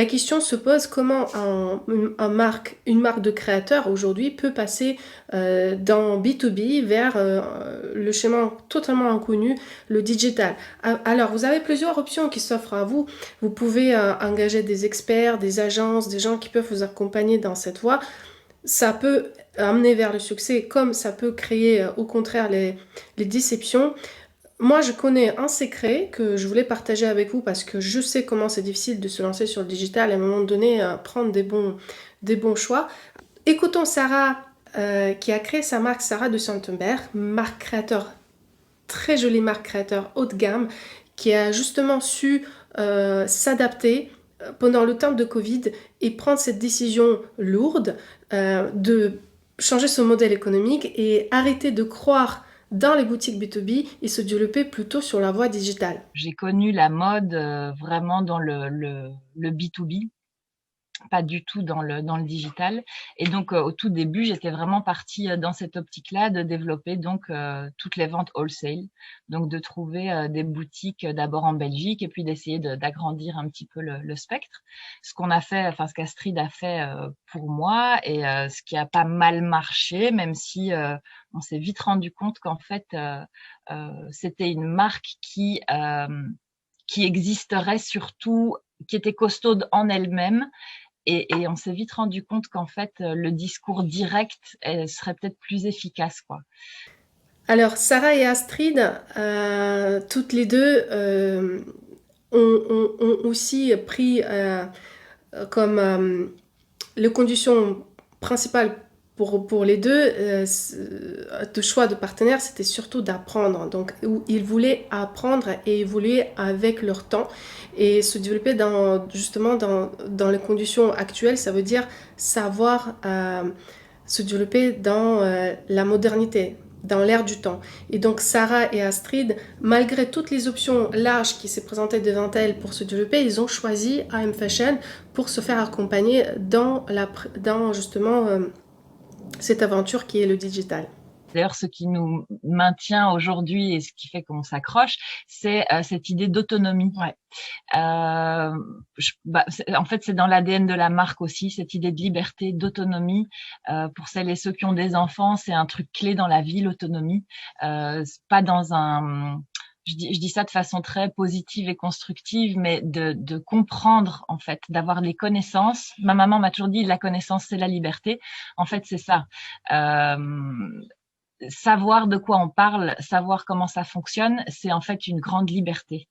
La question se pose comment une marque de créateur aujourd'hui peut passer dans B2B vers le chemin totalement inconnu, le digital. Alors, vous avez plusieurs options qui s'offrent à vous. Vous pouvez engager des experts, des agences, des gens qui peuvent vous accompagner dans cette voie. Ça peut amener vers le succès comme ça peut créer au contraire les déceptions. Moi, je connais un secret que je voulais partager avec vous parce que je sais comment c'est difficile de se lancer sur le digital et à un moment donné prendre des bons choix. Écoutons Sarah qui a créé sa marque Sarah de Santenberg, marque créateur, très jolie marque créateur haut de gamme qui a justement su s'adapter pendant le temps de Covid et prendre cette décision lourde de changer son modèle économique et arrêter de croire dans les boutiques B2B et se développer plutôt sur la voie digitale. J'ai connu la mode vraiment dans le B2B, pas du tout dans le digital. Et donc, au tout début, j'étais vraiment partie dans cette optique-là de développer donc toutes les ventes wholesale, donc de trouver des boutiques d'abord en Belgique et puis d'essayer d'agrandir un petit peu le spectre. Ce qu'on a fait, enfin ce qu'Astrid a fait pour moi et ce qui a pas mal marché, même si on s'est vite rendu compte qu'en fait c'était une marque qui existerait surtout, qui était costaude en elle-même et on s'est vite rendu compte qu'en fait, le discours direct serait peut-être plus efficace, quoi. Alors, Sarah et Astrid, toutes les deux, ont aussi pris comme les conditions principales pour les deux de choix de partenaire, c'était surtout d'apprendre. Donc, ils voulaient apprendre et évoluer avec leur temps et se développer justement dans les conditions actuelles. Ça veut dire savoir se développer dans la modernité, dans l'ère du temps. Et donc Sarah et Astrid, malgré toutes les options larges qui s'est présentées devant elles pour se développer, ils ont choisi AM Fashion pour se faire accompagner dans justement cette aventure qui est le digital. D'ailleurs, ce qui nous maintient aujourd'hui et ce qui fait qu'on s'accroche, c'est cette idée d'autonomie. Ouais. En fait, c'est dans l'ADN de la marque aussi, cette idée de liberté, d'autonomie. Pour celles et ceux qui ont des enfants, c'est un truc clé dans la vie, l'autonomie. Pas dans un je dis ça de façon très positive et constructive, mais de comprendre, en fait, d'avoir les connaissances. Ma maman m'a toujours dit, la connaissance, c'est la liberté. En fait, c'est ça. Euh, Savoir de quoi on parle, savoir comment ça fonctionne, c'est en fait une grande liberté.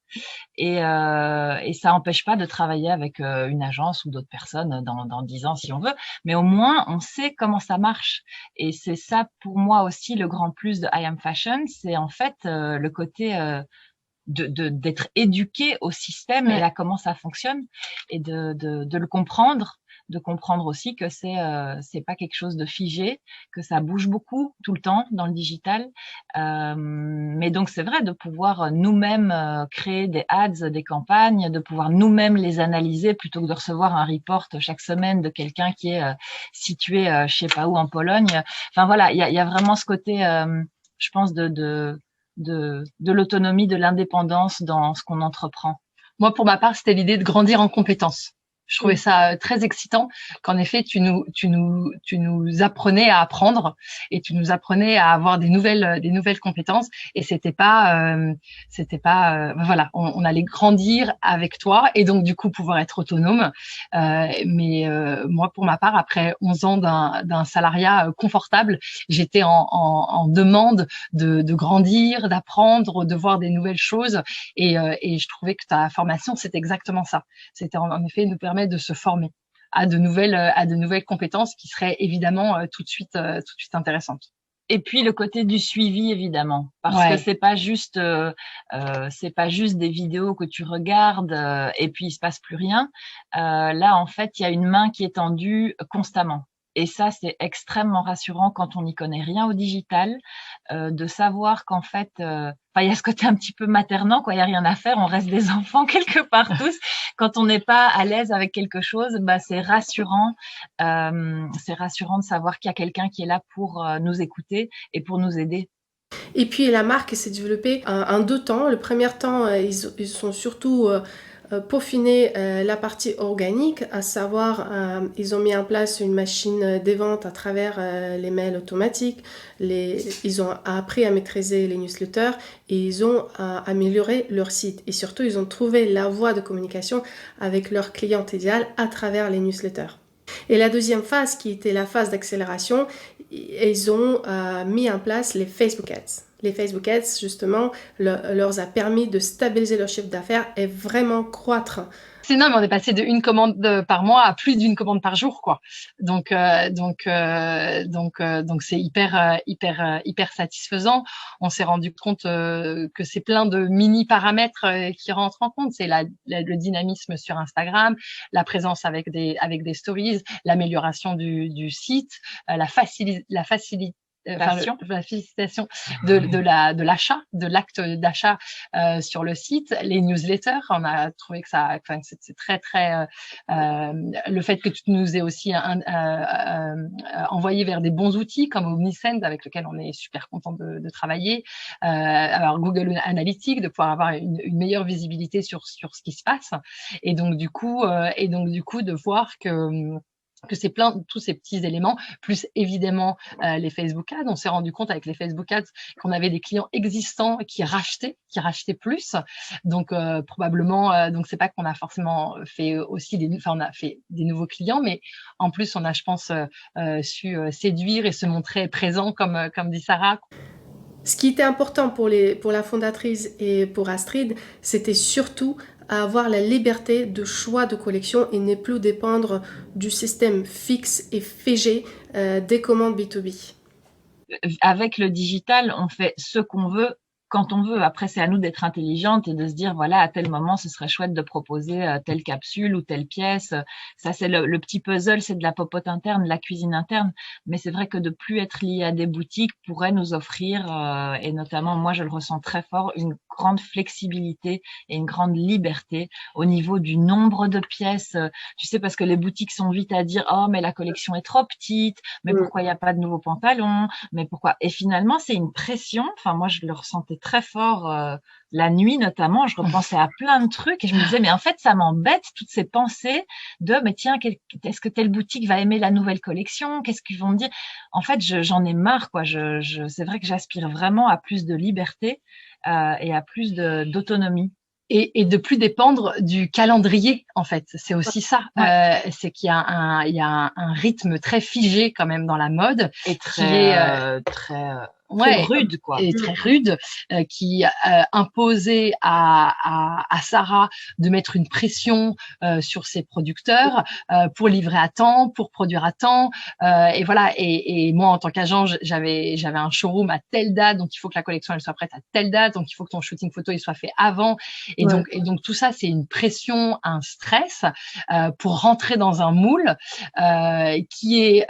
Et ça n'empêche pas de travailler avec une agence ou d'autres personnes dans 10 ans si on veut, mais au moins on sait comment ça marche. Et c'est ça pour moi aussi le grand plus de I Am Fashion, c'est en fait le côté d'être éduqué au système et à comment ça fonctionne et de le comprendre, de comprendre aussi que c'est pas quelque chose de figé, que ça bouge beaucoup tout le temps dans le digital. Mais donc c'est vrai de pouvoir nous-mêmes créer des ads, des campagnes, de pouvoir nous-mêmes les analyser plutôt que de recevoir un report chaque semaine de quelqu'un qui est situé je sais pas où en Pologne. Enfin voilà, il y a vraiment ce côté je pense de l'autonomie, de l'indépendance dans ce qu'on entreprend. Moi, pour ma part, c'était l'idée de grandir en compétences. Je trouvais ça très excitant qu'en effet, tu nous apprenais à apprendre et tu nous apprenais à avoir des nouvelles compétences. Et voilà, on allait grandir avec toi et donc du coup pouvoir être autonome. Moi, pour ma part, après 11 ans d'un salariat confortable, j'étais en demande de grandir, d'apprendre, de voir des nouvelles choses. Et je trouvais que ta formation, c'est exactement ça. C'était en effet nous permettre de se former à de nouvelles compétences qui seraient évidemment tout de suite intéressantes. Et puis le côté du suivi évidemment, parce que c'est pas juste des vidéos que tu regardes et puis il se passe plus rien. Là en fait il y a une main qui est tendue constamment. Et ça, c'est extrêmement rassurant quand on n'y connaît rien au digital, de savoir qu'en fait, il y a ce côté un petit peu maternant, quoi. Il y a rien à faire, on reste des enfants quelque part tous. Quand on n'est pas à l'aise avec quelque chose, c'est rassurant. C'est rassurant de savoir qu'il y a quelqu'un qui est là pour nous écouter et pour nous aider. Et puis la marque s'est développée en deux temps. Le premier temps, ils sont surtout peaufiner la partie organique, à savoir, ils ont mis en place une machine des ventes à travers les mails automatiques, ils ont appris à maîtriser les newsletters et ils ont amélioré leur site. Et surtout, ils ont trouvé la voie de communication avec leur cliente idéale à travers les newsletters. Et la deuxième phase, qui était la phase d'accélération, ils ont mis en place les Facebook Ads. Les Facebook Ads, justement, leur a permis de stabiliser leur chiffre d'affaires et vraiment croître. C'est énorme, on est passé de une commande par mois à plus d'une commande par jour, quoi. Donc c'est hyper satisfaisant. On s'est rendu compte que c'est plein de mini paramètres qui rentrent en compte. C'est le dynamisme sur Instagram, la présence avec des stories, l'amélioration du site, la facilité la facilitation de l'achat, de l'acte d'achat sur le site, les newsletters. On a trouvé que c'est très le fait que tu nous aies aussi envoyé vers des bons outils comme Omnisend avec lequel on est super content de travailler. Alors Google Analytics, de pouvoir avoir une meilleure visibilité sur ce qui se passe, et donc du coup de voir que c'est tous ces petits éléments, plus évidemment les Facebook Ads. On s'est rendu compte avec les Facebook Ads qu'on avait des clients existants qui rachetaient plus. Donc probablement, donc c'est pas qu'on a forcément fait aussi on a fait des nouveaux clients, mais en plus on a, je pense, su séduire et se montrer présent comme dit Sarah. Ce qui était important pour la fondatrice et pour Astrid, c'était surtout à avoir la liberté de choix de collection et ne plus dépendre du système fixe et figé des commandes B2B. Avec le digital, on fait ce qu'on veut quand on veut. Après, c'est à nous d'être intelligentes et de se dire, voilà, à tel moment, ce serait chouette de proposer telle capsule ou telle pièce. Ça, c'est le petit puzzle, c'est de la popote interne, la cuisine interne. Mais c'est vrai que de plus être lié à des boutiques pourrait nous offrir, et notamment, moi, je le ressens très fort, une grande flexibilité et une grande liberté au niveau du nombre de pièces. Tu sais, parce que les boutiques sont vite à dire, oh, mais la collection est trop petite, mais pourquoi il n'y a pas de nouveaux pantalons, mais pourquoi? Et finalement, c'est une pression. Enfin, moi, je le ressentais très fort la nuit notamment. Je repensais à plein de trucs et je me disais, mais en fait, ça m'embête, toutes ces pensées de, mais tiens, est-ce que telle boutique va aimer la nouvelle collection? Qu'est-ce qu'ils vont me dire? En fait, j'en ai marre, quoi. C'est vrai que j'aspire vraiment à plus de liberté et à plus d'autonomie. Et de plus dépendre du calendrier, en fait. C'est aussi ça. Ouais. C'est qu'il y a un rythme très figé quand même dans la mode. Et très rude, quoi. Et très rude, qui imposait à Sarah de mettre une pression sur ses producteurs pour livrer à temps, pour produire à temps, et voilà. Et moi, en tant qu'agent, j'avais un showroom à telle date, donc il faut que la collection elle soit prête à telle date, donc il faut que ton shooting photo il soit fait avant. Et donc tout ça, c'est une pression, un stress pour rentrer dans un moule qui est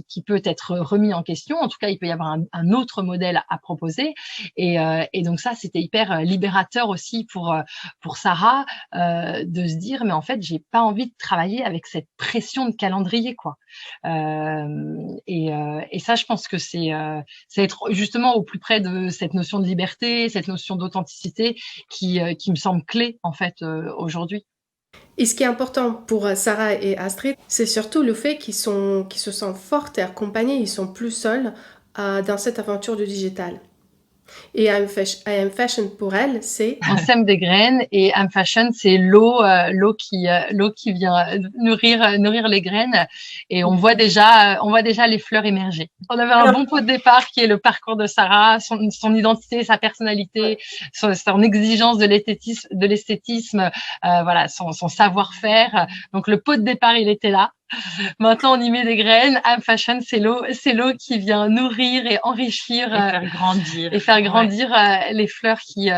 qui peut être remis en question. En tout cas, il peut y avoir un autre modèle à proposer, et donc ça c'était hyper libérateur aussi pour Sarah de se dire, mais en fait j'ai pas envie de travailler avec cette pression de calendrier, quoi. Et ça, je pense que c'est être justement au plus près de cette notion de liberté, cette notion d'authenticité qui me semble clé en fait aujourd'hui. Et ce qui est important pour Sarah et Astrid, c'est surtout le fait qu'ils se sentent fortes et accompagnés, ils sont plus seuls dans cette aventure du digital. Et I Am Fashion pour elle, c'est... On sème des graines, et I Am Fashion, c'est l'eau qui vient nourrir les graines, et on voit déjà les fleurs émerger. On avait un bon pot de départ qui est le parcours de Sarah, son identité, sa personnalité, son exigence de l'esthétisme, voilà, son savoir-faire. Donc le pot de départ, il était là. Maintenant, on y met des graines. I Am Fashion, c'est l'eau qui vient nourrir et enrichir et faire grandir les fleurs qui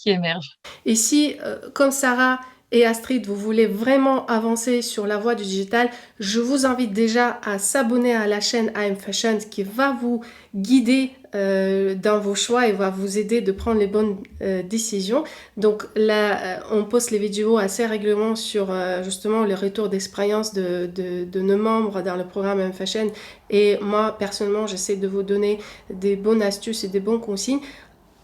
émergent. Et si, comme Sarah et Astrid, vous voulez vraiment avancer sur la voie du digital, je vous invite déjà à s'abonner à la chaîne I Am Fashion, qui va vous guider dans vos choix et va vous aider de prendre les bonnes décisions. Donc là, on poste les vidéos assez régulièrement sur justement les retours d'expérience de nos membres dans le programme I Am Fashion. Et moi, personnellement, j'essaie de vous donner des bonnes astuces et des bons consignes.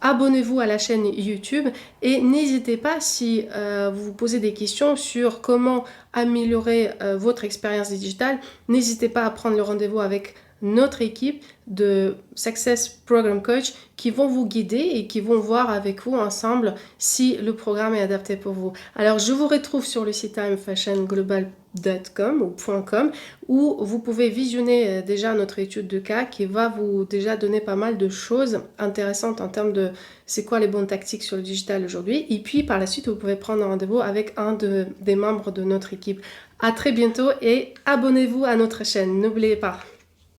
abonnez-vous à la chaîne YouTube et n'hésitez pas si vous vous posez des questions sur comment améliorer votre expérience digitale, n'hésitez pas à prendre le rendez-vous avec notre équipe de Success Program Coach qui vont vous guider et qui vont voir avec vous ensemble si le programme est adapté pour vous. Alors je vous retrouve sur le site timefashionglobal.com ou .com où vous pouvez visionner déjà notre étude de cas qui va vous déjà donner pas mal de choses intéressantes en termes de c'est quoi les bonnes tactiques sur le digital aujourd'hui. Et puis par la suite, vous pouvez prendre un rendez-vous avec des membres de notre équipe. À très bientôt et abonnez-vous à notre chaîne, n'oubliez pas.